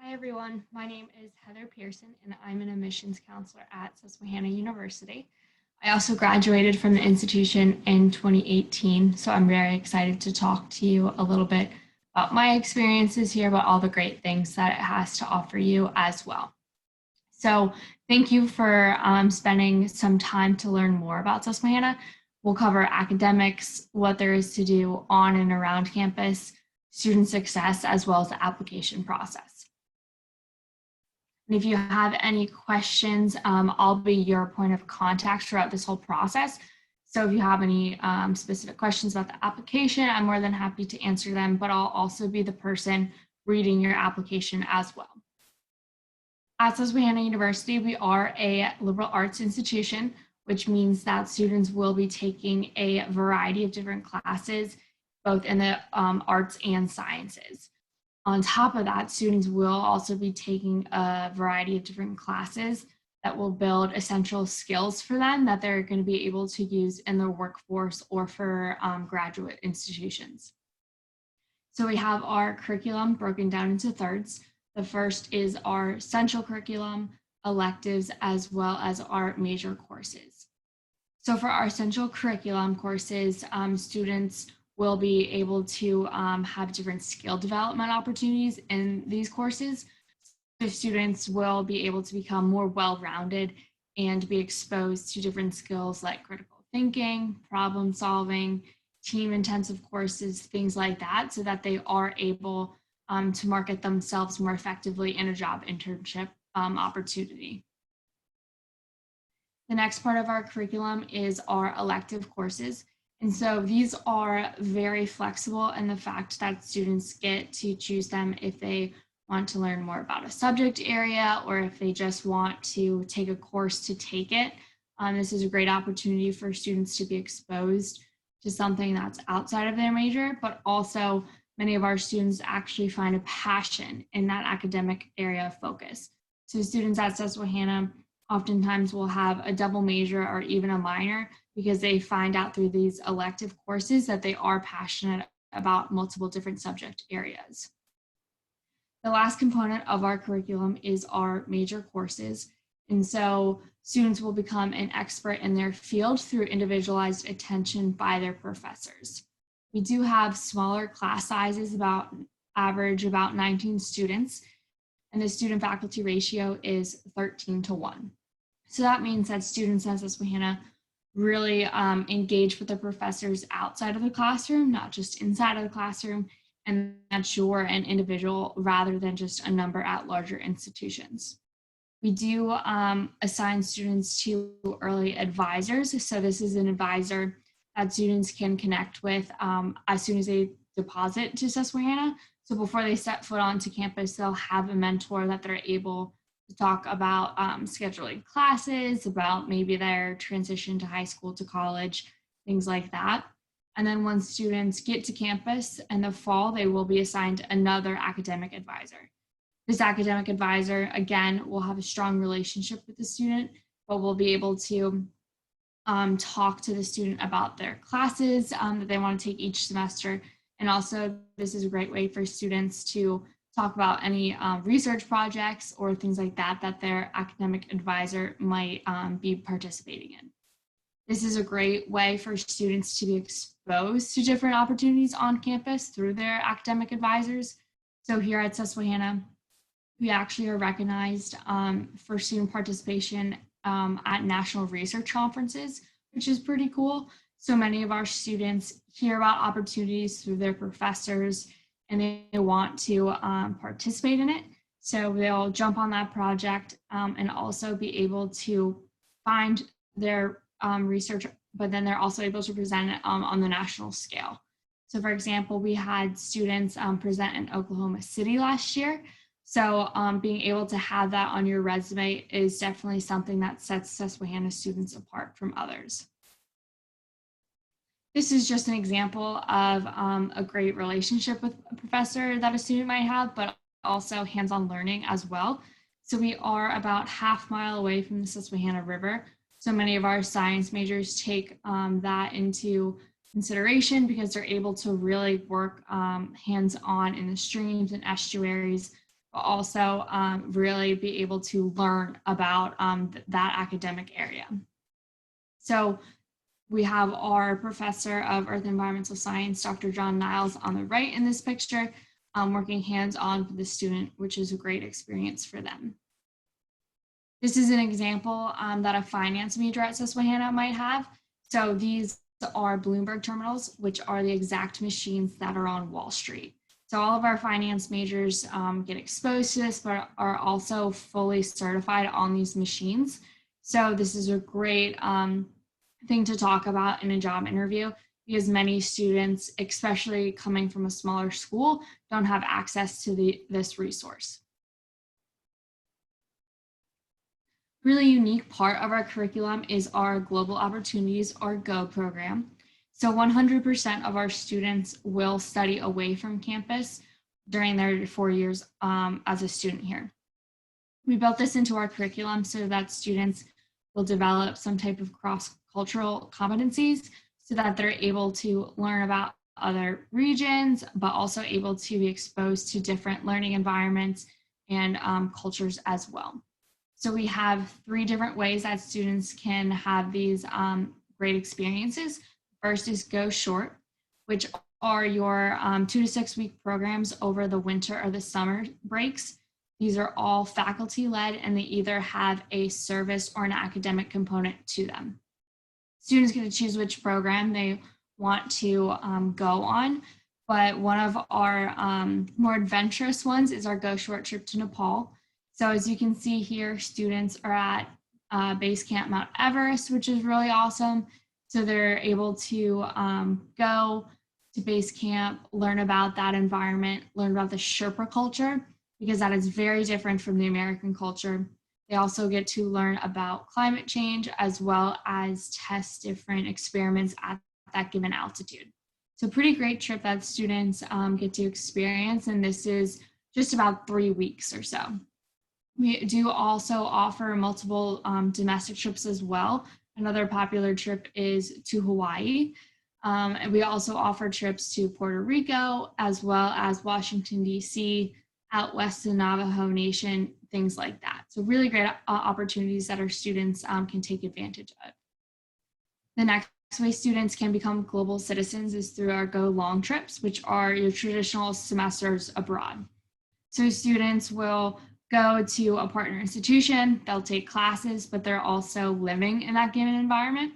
Hi everyone, my name is Heather Pearson and I'm an admissions counselor at Susquehanna University. I also graduated from the institution in 2018, so I'm very excited to talk to you a little bit about my experiences here, but all the great things that it has to offer you as well. So thank you for spending some time to learn more about Susquehanna. We'll cover academics, what there is to do on and around campus, student success, as well as the application process. And if you have any questions, I'll be your point of contact throughout this whole process. So if you have any specific questions about the application, I'm more than happy to answer them, but I'll also be the person reading your application as well. At Susquehanna University, we are a liberal arts institution, which means that students will be taking a variety of different classes, both in the arts and sciences. On top of that, students will also be taking a variety of different classes that will build essential skills for them that they're going to be able to use in their workforce or for graduate institutions. So we have our curriculum broken down into thirds. The first is our central curriculum, electives, as well as our major courses. So for our central curriculum courses, students will be able to have different skill development opportunities in these courses. So students will be able to become more well-rounded and be exposed to different skills like critical thinking, problem solving, team-intensive courses, things like that, so that they are able to market themselves more effectively in a job internship opportunity. The next part of our curriculum is our elective courses. And so these are very flexible in the fact that students get to choose them if they want to learn more about a subject area or if they just want to take a course to take it. This is a great opportunity for students to be exposed to something that's outside of their major, but also many of our students actually find a passion in that academic area of focus. So students at Susquehanna oftentimes will have a double major or even a minor because they find out through these elective courses that they are passionate about multiple different subject areas. The last component of our curriculum is our major courses. And so students will become an expert in their field through individualized attention by their professors. We do have smaller class sizes, average about 19 students, and the student faculty ratio is 13:1. So that means that students at Susquehanna really engage with the professors outside of the classroom, not just inside of the classroom, and that you're an individual rather than just a number at larger institutions. We do assign students to early advisors. So this is an advisor that students can connect with as soon as they deposit to Susquehanna. So before they set foot onto campus, they'll have a mentor that they're able to talk about scheduling classes, about maybe their transition to high school to college, things like that. And then once students get to campus in the fall, they will be assigned another academic advisor. This academic advisor, again, will have a strong relationship with the student, but will be able to talk to the student about their classes that they want to take each semester. And also, this is a great way for students to talk about any research projects or things like that that their academic advisor might be participating in. This is a great way for students to be exposed to different opportunities on campus through their academic advisors. So here at Susquehanna, we actually are recognized for student participation at national research conferences, which is pretty cool. So many of our students hear about opportunities through their professors and they want to participate in it. So they'll jump on that project and also be able to find their research, but then they're also able to present it on the national scale. So for example, we had students present in Oklahoma City last year. So being able to have that on your resume is definitely something that sets Susquehanna students apart from others. This is just an example of a great relationship with a professor that a student might have, but also hands-on learning as well. So we are about half-mile away from the Susquehanna River. So many of our science majors take that into consideration because they're able to really work hands-on in the streams and estuaries but also really be able to learn about that academic area. So we have our professor of Earth and Environmental Science, Dr. John Niles, on the right in this picture, working hands-on with the student, which is a great experience for them. This is an example that a finance major at Susquehanna might have. So these are Bloomberg terminals, which are the exact machines that are on Wall Street. So all of our finance majors get exposed to this, but are also fully certified on these machines. So this is a great thing to talk about in a job interview, because many students, especially coming from a smaller school, don't have access to this resource. Really unique part of our curriculum is our Global Opportunities, or GO program. So 100% of our students will study away from campus during their 4 years as a student here. We built this into our curriculum so that students will develop some type of cross-cultural competencies so that they're able to learn about other regions, but also able to be exposed to different learning environments and cultures as well. So we have 3 different ways that students can have these great experiences. First is Go Short, which are your 2 to 6 week programs over the winter or the summer breaks. These are all faculty led, and they either have a service or an academic component to them. Students get to choose which program they want to go on, but one of our more adventurous ones is our Go Short trip to Nepal. So as you can see here, students are at Base Camp Mount Everest, which is really awesome. So they're able to go to base camp, learn about that environment, learn about the Sherpa culture, because that is very different from the American culture. They also get to learn about climate change as well as test different experiments at that given altitude. So pretty great trip that students get to experience, and this is just about 3 weeks or so. We do also offer multiple domestic trips as well. Another popular trip is to Hawaii. And we also offer trips to Puerto Rico, as well as Washington, D.C., out west to Navajo Nation, things like that. So really great opportunities that our students can take advantage of. The next way students can become global citizens is through our Go Long trips, which are your traditional semesters abroad. So students will go to a partner institution, they'll take classes, but they're also living in that given environment.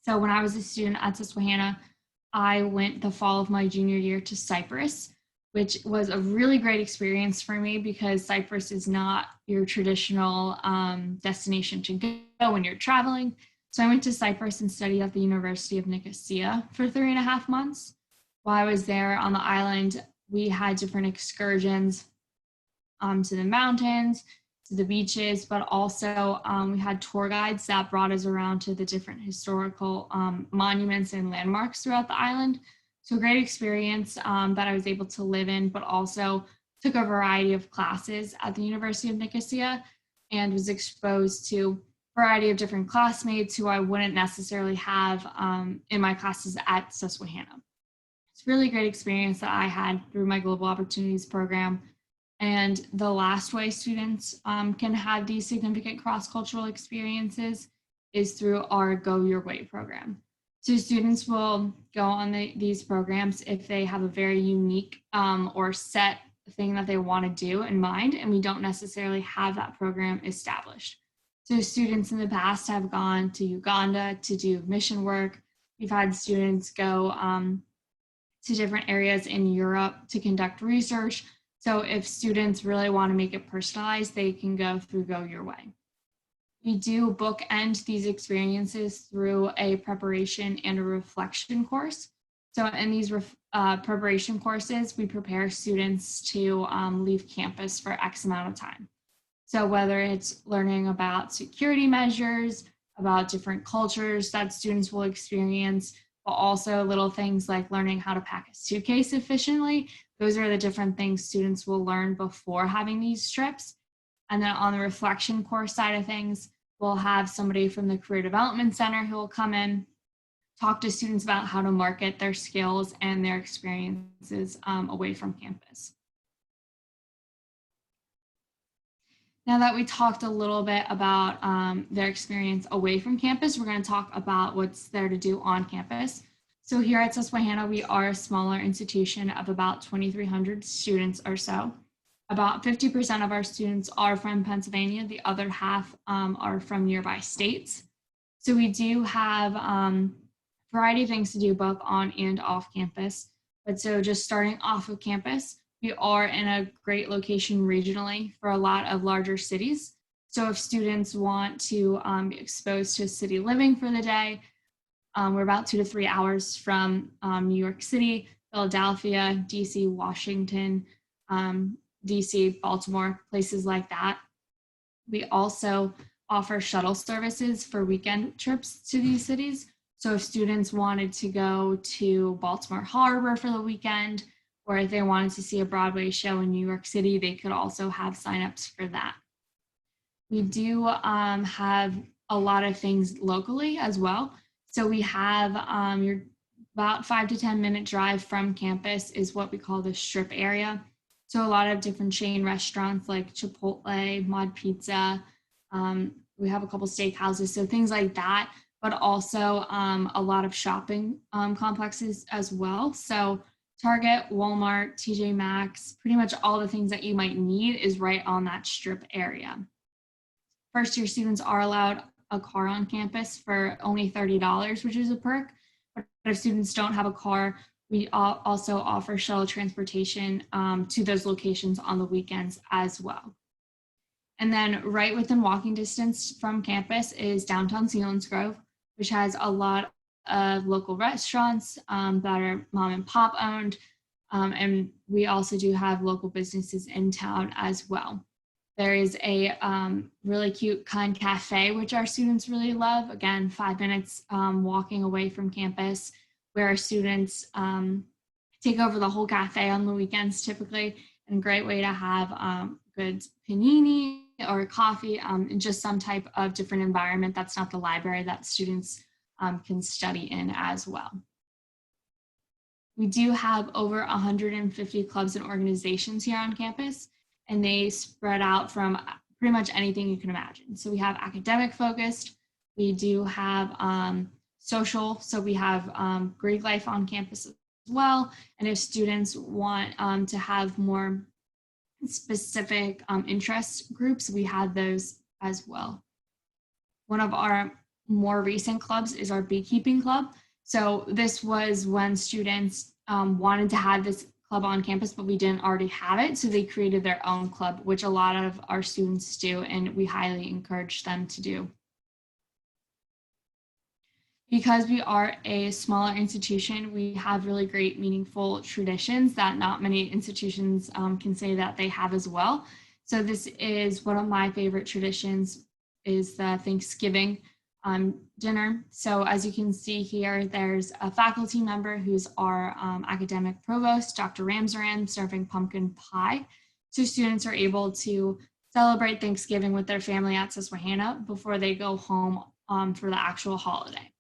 So when I was a student at Susquehanna, I went the fall of my junior year to Cyprus, which was a really great experience for me because Cyprus is not your traditional destination to go when you're traveling. So I went to Cyprus and studied at the University of Nicosia for 3.5 months. While I was there on the island, we had different excursions to the mountains, to the beaches, but also we had tour guides that brought us around to the different historical monuments and landmarks throughout the island. So great experience that I was able to live in, but also took a variety of classes at the University of Nicosia and was exposed to a variety of different classmates who I wouldn't necessarily have in my classes at Susquehanna. It's a really great experience that I had through my Global Opportunities program. And the last way students can have these significant cross-cultural experiences is through our Go Your Way program. So students will go on these programs if they have a very unique or set thing that they want to do in mind, and we don't necessarily have that program established. So students in the past have gone to Uganda to do mission work. We've had students go to different areas in Europe to conduct research. So if students really want to make it personalized, they can go through Go Your Way. We do bookend these experiences through a preparation and a reflection course. So in these preparation courses, we prepare students to leave campus for X amount of time. So whether it's learning about security measures, about different cultures that students will experience, but also little things like learning how to pack a suitcase efficiently. Those are the different things students will learn before having these trips. And then on the reflection course side of things, we'll have somebody from the Career Development Center who will come in, talk to students about how to market their skills and their experiences away from campus. Now that we talked a little bit about their experience away from campus, we're going to talk about what's there to do on campus. So here at Susquehanna, we are a smaller institution of about 2,300 students or so. About 50% of our students are from Pennsylvania. The other half are from nearby states. So we do have a variety of things to do both on and off campus. But so just starting off of campus, we are in a great location regionally for a lot of larger cities. So if students want to be exposed to city living for the day, we're about 2 to 3 hours from New York City, Philadelphia, DC, Washington, DC, Baltimore, places like that. We also offer shuttle services for weekend trips to these cities. So if students wanted to go to Baltimore Harbor for the weekend, or if they wanted to see a Broadway show in New York City, they could also have signups for that. We do have a lot of things locally as well. So we have your about 5 to 10 minute drive from campus is what we call the strip area. So a lot of different chain restaurants like Chipotle, Mod Pizza. We have a couple steakhouses, so things like that, but also a lot of shopping complexes as well. So Target, Walmart, TJ Maxx, pretty much all the things that you might need is right on that strip area. First year students are allowed a car on campus for only $30, which is a perk. But if students don't have a car, we also offer shuttle transportation to those locations on the weekends as well. And then right within walking distance from campus is downtown Selinsgrove, which has a lot of local restaurants that are mom and pop owned. And we also do have local businesses in town as well. There is a really cute Kind Cafe, which our students really love. Again, 5 minutes walking away from campus, where our students take over the whole cafe on the weekends typically, and a great way to have good panini or coffee and just some type of different environment that's not the library that students can study in as well. We do have over 150 clubs and organizations here on campus, and they spread out from pretty much anything you can imagine. So we have academic focused, we do have social, so we have Greek life on campus as well. And if students want to have more specific interest groups, we have those as well. One of our more recent clubs is our beekeeping club. So this was when students wanted to have this club on campus, but we didn't already have it. So they created their own club, which a lot of our students do, and we highly encourage them to do. Because we are a smaller institution, we have really great, meaningful traditions that not many institutions can say that they have as well. So this is one of my favorite traditions is the Thanksgiving dinner. So as you can see here, there's a faculty member who's our academic provost, Dr. Ramsaran, serving pumpkin pie. So students are able to celebrate Thanksgiving with their family at Susquehanna before they go home for the actual holiday.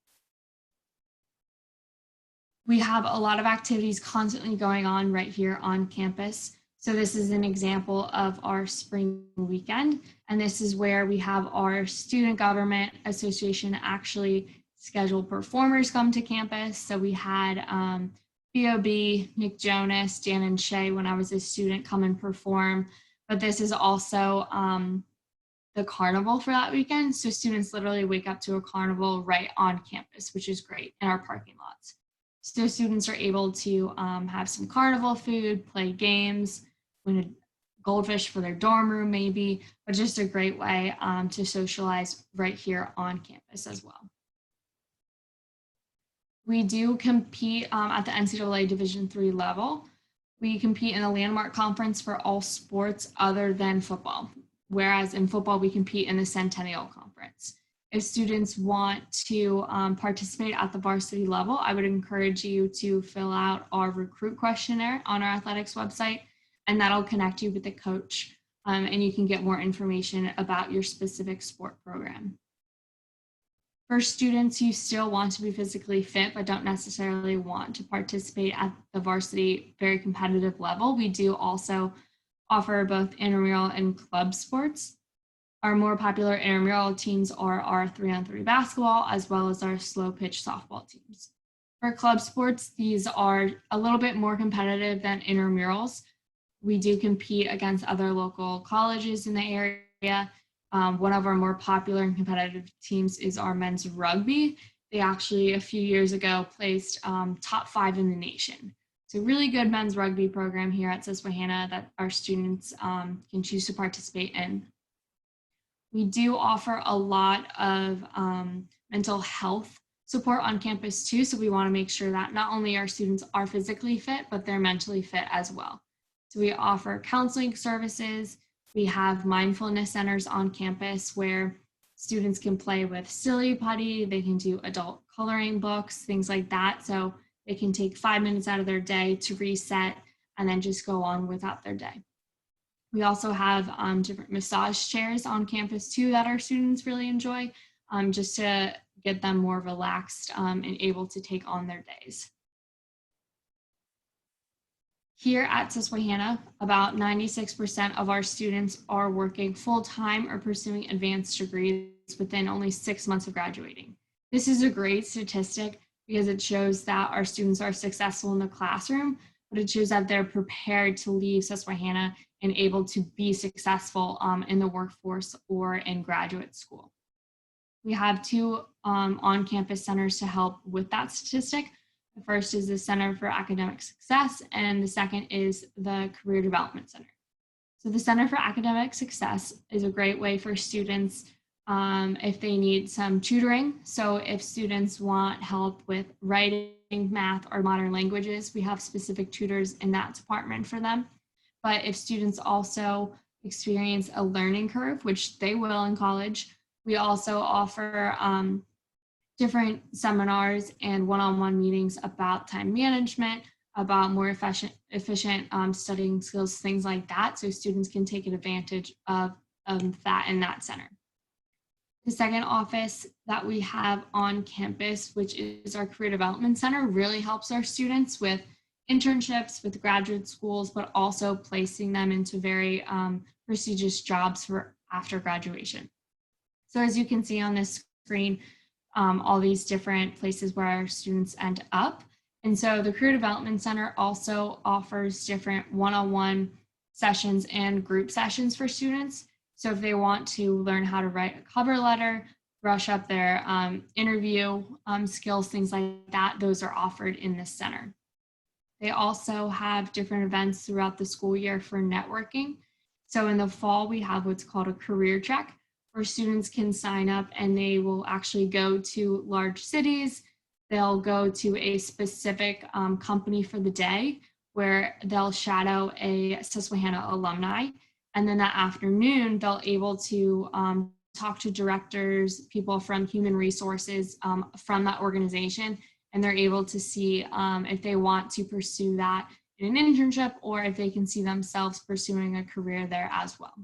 We have a lot of activities constantly going on right here on campus. So this is an example of our spring weekend. And this is where we have our student government association actually schedule performers come to campus. So we had B.O.B., Nick Jonas, Dan and Shay when I was a student come and perform. But this is also the carnival for that weekend. So students literally wake up to a carnival right on campus, which is great, in our parking lots. So students are able to have some carnival food, play games, win a goldfish for their dorm room maybe, but just a great way to socialize right here on campus as well. We do compete at the NCAA Division III level. We compete in the Landmark Conference for all sports other than football, whereas in football we compete in the Centennial Conference. If students want to participate at the varsity level, I would encourage you to fill out our recruit questionnaire on our athletics website, and that'll connect you with the coach, and you can get more information about your specific sport program. For students who still want to be physically fit but don't necessarily want to participate at the varsity very competitive level, we do also offer both intramural and club sports. Our more popular intramural teams are our 3-on-3 basketball, as well as our slow pitch softball teams. For club sports, these are a little bit more competitive than intramurals. We do compete against other local colleges in the area. One of our more popular and competitive teams is our men's rugby. They actually, a few years ago, placed top 5 in the nation. So really good men's rugby program here at Susquehanna that our students can choose to participate in. We do offer a lot of mental health support on campus too. So we want to make sure that not only our students are physically fit, but they're mentally fit as well. So we offer counseling services. We have mindfulness centers on campus where students can play with silly putty, they can do adult coloring books, things like that. So they can take 5 minutes out of their day to reset and then just go on without their day. We also have different massage chairs on campus too that our students really enjoy, just to get them more relaxed and able to take on their days. Here at Susquehanna, about 96% of our students are working full-time or pursuing advanced degrees within only 6 months of graduating. This is a great statistic because it shows that our students are successful in the classroom, but it shows that they're prepared to leave Susquehanna and able to be successful in the workforce or in graduate school. We have 2 on-campus centers to help with that statistic. The first is the Center for Academic Success, and the second is the Career Development Center. So the Center for Academic Success is a great way for students if they need some tutoring. So if students want help with writing, math, or modern languages, we have specific tutors in that department for them. But if students also experience a learning curve, which they will in college, we also offer different seminars and one-on-one meetings about time management, about more efficient studying skills, things like that, so students can take advantage of that in that center. The second office that we have on campus, which is our Career Development Center, really helps our students with internships with graduate schools, but also placing them into very prestigious jobs for after graduation. So as you can see on this screen, all these different places where our students end up. And so the Career Development Center also offers different one-on-one sessions and group sessions for students. So if they want to learn how to write a cover letter, brush up their interview skills, things like that, those are offered in this center. They also have different events throughout the school year for networking. So in the fall, we have what's called a career check, where students can sign up and they will actually go to large cities. They'll go to a specific company for the day where they'll shadow a Susquehanna alumni. And then that afternoon, they'll able to talk to directors, people from human resources from that organization, and they're able to see if they want to pursue that in an internship or if they can see themselves pursuing a career there as well.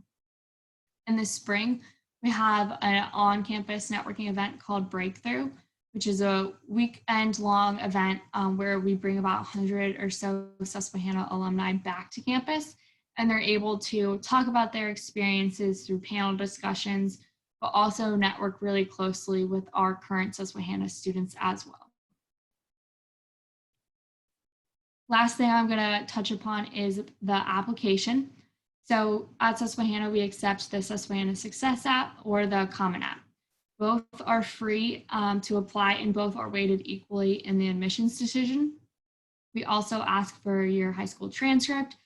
In the spring, we have an on-campus networking event called Breakthrough, which is a weekend-long event where we bring about 100 or so Susquehanna alumni back to campus, and they're able to talk about their experiences through panel discussions, but also network really closely with our current Susquehanna students as well. Last thing I'm going to touch upon is the application. So at Susquehanna, we accept the Susquehanna Success app or the Common App. Both are free to apply and both are weighted equally in the admissions decision. We also ask for your high school transcript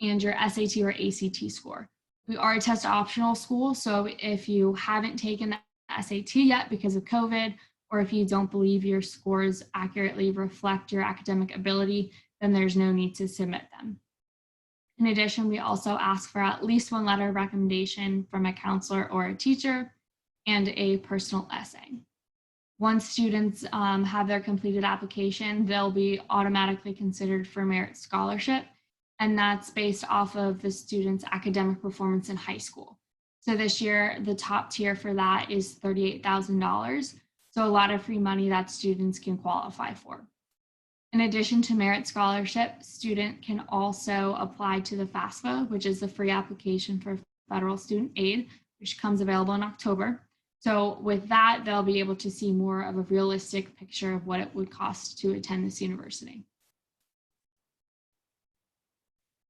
and your SAT or ACT score. We are a test optional school, so if you haven't taken the SAT yet because of COVID, or if you don't believe your scores accurately reflect your academic ability, then there's no need to submit them. In addition, we also ask for at least one letter of recommendation from a counselor or a teacher and a personal essay. Once students have their completed application, they'll be automatically considered for merit scholarship, and that's based off of the student's academic performance in high school. So this year, the top tier for that is $38,000. So a lot of free money that students can qualify for. In addition to merit scholarship, student can also apply to the FAFSA, which is the free application for federal student aid, which comes available in October. So with that, they'll be able to see more of a realistic picture of what it would cost to attend this university.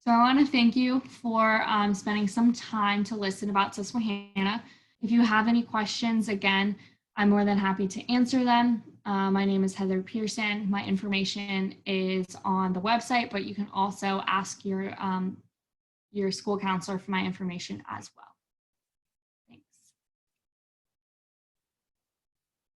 So I want to thank you for spending some time to listen about Susquehanna. If you have any questions, again, I'm more than happy to answer them. My name is Heather Pearson. My information is on the website, but you can also ask your school counselor for my information as well.